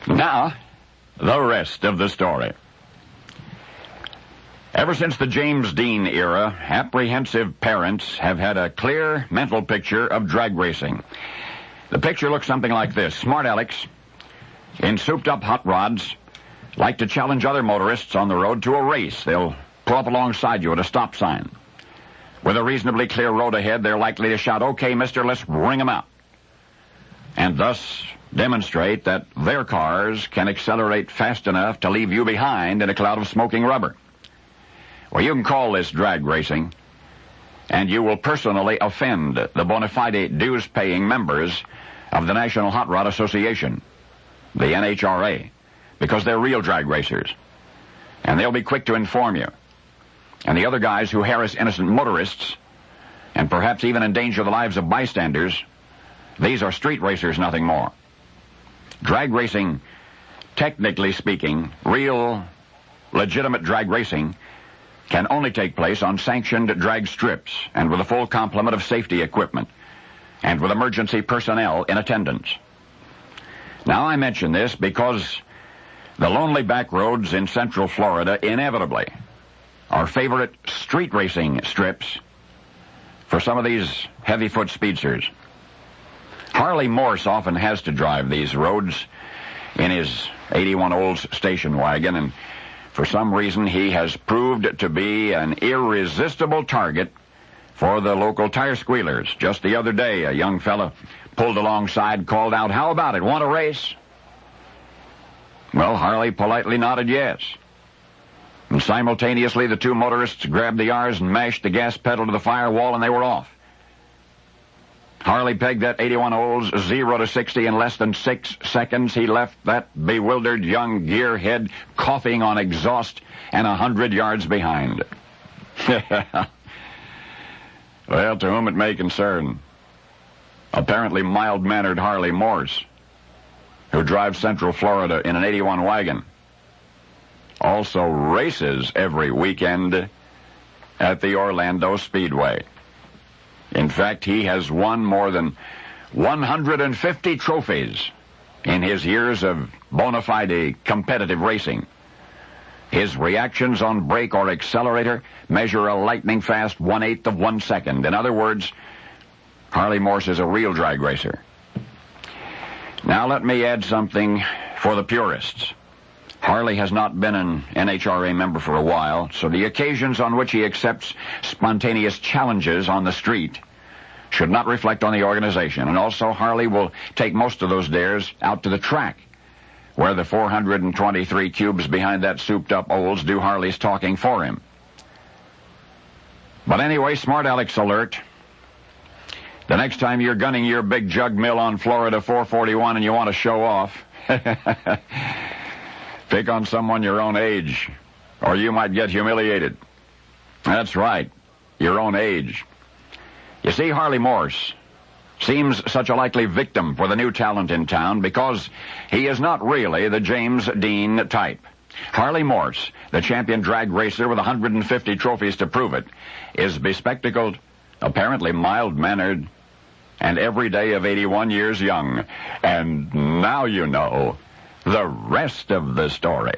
Now, the rest of the story. Ever since the James Dean era, apprehensive parents have had a clear mental picture of drag racing. The picture looks something like this. Smart Alecks, in souped-up hot rods, like to challenge other motorists on the road to a race. They'll pull up alongside you at a stop sign. With a reasonably clear road ahead, they're likely to shout, "Okay, mister, let's ring 'em out," and thus demonstrate that their cars can accelerate fast enough to leave you behind in a cloud of smoking rubber. Well, you can call this drag racing, and you will personally offend the bona fide dues-paying members of the National Hot Rod Association, the NHRA, because they're real drag racers, and they'll be quick to inform you. And the other guys who harass innocent motorists, and perhaps even endanger the lives of bystanders, these are street racers, nothing more. Drag racing, technically speaking, real, legitimate drag racing, can only take place on sanctioned drag strips and with a full complement of safety equipment and with emergency personnel in attendance. Now, I mention this because the lonely back roads in Central Florida inevitably are favorite street racing strips for some of these heavy-foot speedsters. Harley Morse often has to drive these roads in his 81 Olds station wagon, and for some reason he has proved to be an irresistible target for the local tire squealers. Just the other day, a young fella pulled alongside, called out, "How about it? Want a race?" Well, Harley politely nodded yes. And simultaneously, the two motorists grabbed the R's and mashed the gas pedal to the firewall, and they were off. Harley pegged that 81 Olds 0 to 60 in less than 6 seconds. He left that bewildered young gearhead coughing on exhaust and 100 yards behind. Well, to whom it may concern, apparently mild-mannered Harley Morse, who drives Central Florida in an 81 wagon, also races every weekend at the Orlando Speedway. In fact, he has won more than 150 trophies in his years of bona fide competitive racing. His reactions on brake or accelerator measure a lightning-fast 1/8 of 1 second. In other words, Harley Morse is a real drag racer. Now let me add something for the purists. Harley has not been an NHRA member for a while, so the occasions on which he accepts spontaneous challenges on the street should not reflect on the organization. And also, Harley will take most of those dares out to the track, where the 423 cubes behind that souped-up Olds do Harley's talking for him. But anyway, Smart Alecks alert. The next time you're gunning your big jug mill on Florida 441 and you want to show off, pick on someone your own age, or you might get humiliated. That's right, your own age. You see, Harley Morse seems such a likely victim for the new talent in town because he is not really the James Dean type. Harley Morse, the champion drag racer with 150 trophies to prove it, is bespectacled, apparently mild-mannered, and every day of 81 years young. And now you know the rest of the story.